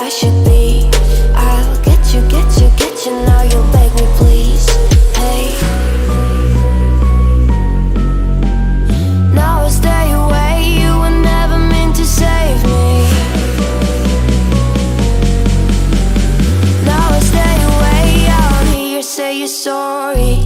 I should be. I'll get you, get you, get you. Now you'll beg me, please. Hey. Now I stay away. You were never meant to save me. Now I stay away. I don't hear you say you're sorry.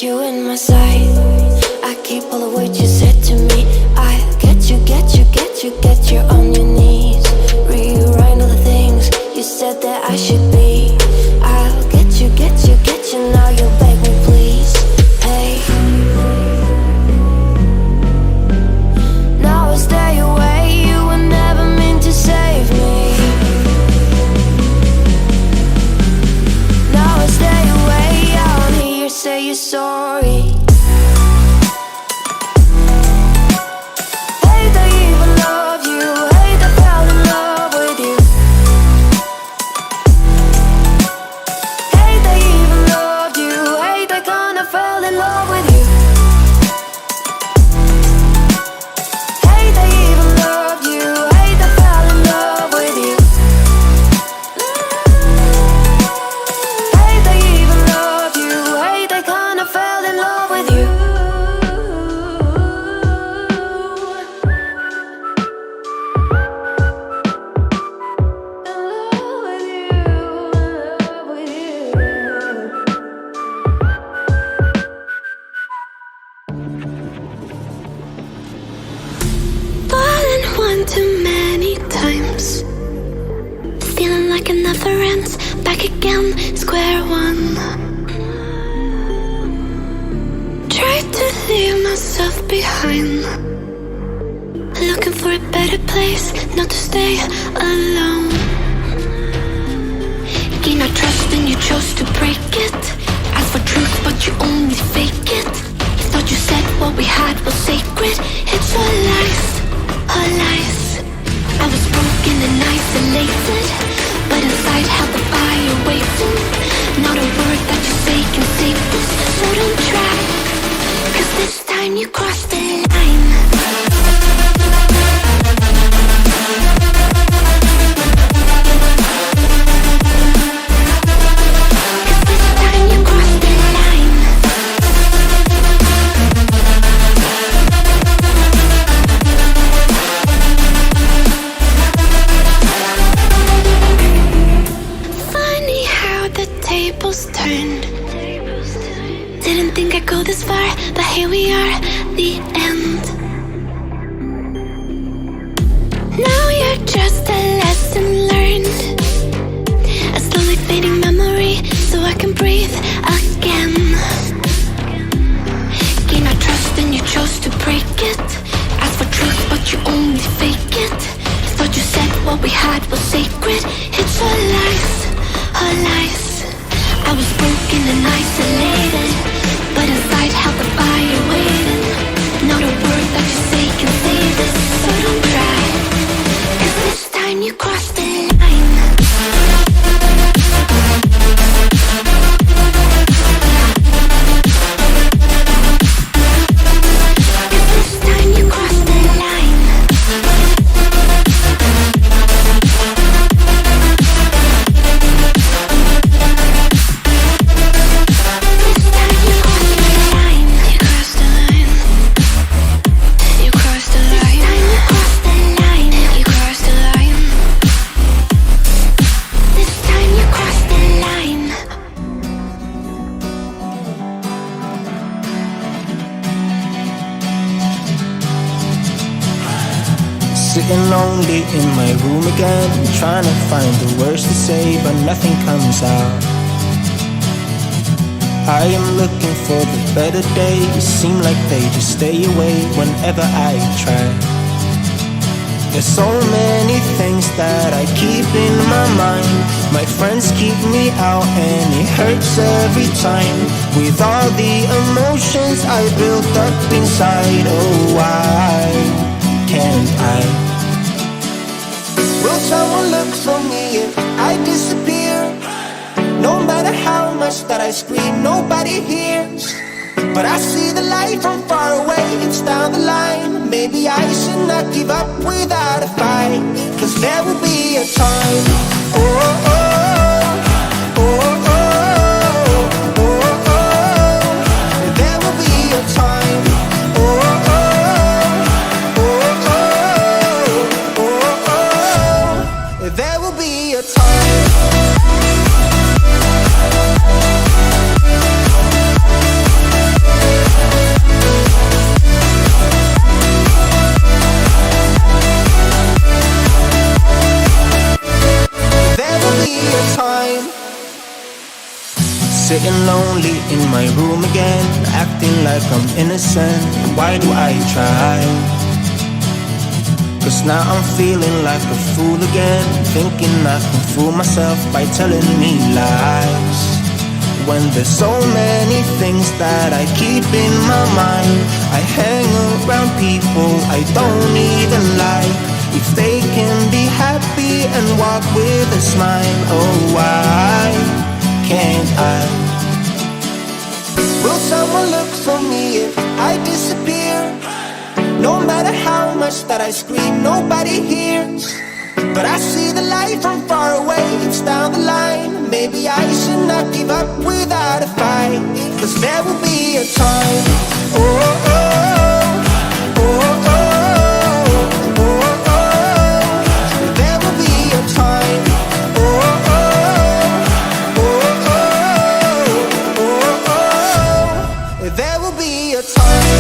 You in my sight. I keep all the words you said to me. I get you, get you, get you, get you on your knees. Rewrite all the things you said that I should be. I'll get you, get you, get you. Now you'll beg me, please. Hey. Now I stay away. You were never meant to save me. Now I stay away. I don't hear you say you're sorry. Hate I even love you. Hate I fell in love with you. Hate I even loved you. Hate I kinda fell in love with you. Hate I even loved you. Hate I fell in love with you. Hate I even loved you. Hate I kinda fell in love with you. Fallen one too many times, feeling like it never ends. Back again, square one. Tried to leave myself behind, looking for a better place, not to stay alone. Gain our trust and you chose to break it. Ask for truth but you only fake it. Thought you said what we had was sacred. It's all lies, all lies. I was broken and isolated, but inside held the fire waiting. Not a word that you say can save this, so don't try, 'cause this time you crossed the line. Didn't think I'd go this far, but here we are, the end. Now you're just a lesson learned, a slowly fading memory, so I can breathe again. Gain our trust and you chose to break it. Ask for truth but you only fake it. Thought you said what we had was sacred. It's all lies, all lies. I was broken and isolated, but inside held the fire waiting. Not a word that you say can save this, so don't try, 'cause this time you crossed the line. lonely in my room again, trying to find the words to say, but nothing comes out. I am looking for the better days, seem like they just stay away whenever I try. There's so many things that I keep in my mind. My friends keep me out and it hurts every time. With all the emotions I built up inside, oh why can't I? Will someone look for me if I disappear? No matter how much that I scream, nobody hears. But I see the light from far away, it's down the line. Maybe I should not give up without a fight, 'cause there will be a time. Oh, oh, oh, oh, oh, oh, oh. There will be a time. Oh, oh, oh, oh, oh, oh, oh. There will be a time. Sitting lonely in my room again, acting like I'm innocent. Why do I try? 'Cause now I'm feeling like a fool again, thinking I can fool myself by telling me lies. When there's so many things that I keep in my mind, I hang around people I don't even like. If they can be happy and walk with a smile, oh why can't I? Will someone look for me if I disappear? No matter how much that I scream, nobody hears. But I see the light from far away, it's down the line. Maybe I should not give up without a fight, 'cause there will be a time. Oh, oh, oh, oh, oh, oh, oh. There will be a time. Oh, oh, oh, oh, oh, oh. There will be a time.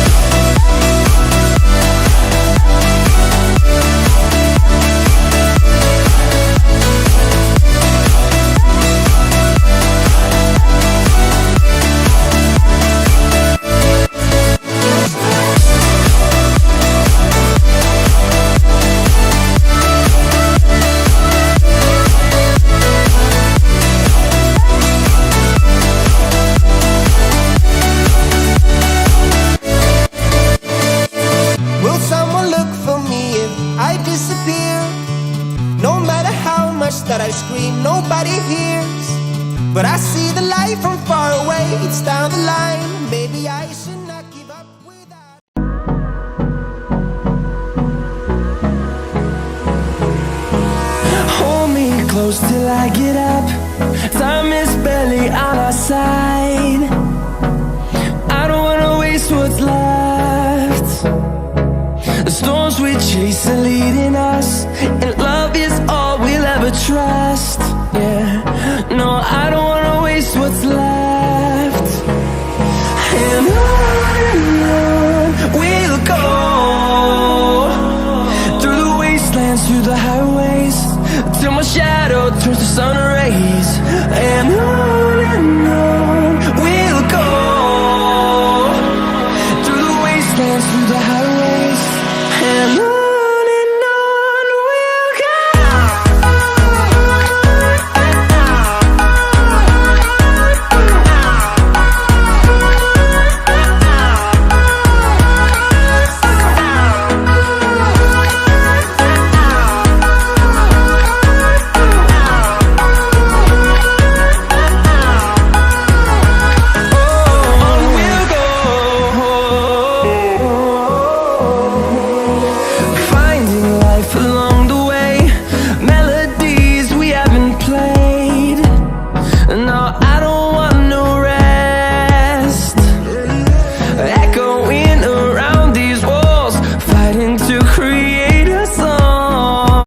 That I scream, nobody hears. But I see the light from far away, it's down the line. Maybe I should not give up without. Hold me close till I get up. Time is barely on our side. I don't wanna waste what's left. The storms we chase are leading us, and love is all we'll ever trust. Yeah, no, I don't wanna waste what's left. And on we'll go, through the wastelands, through the highways, till my shadow turns to sun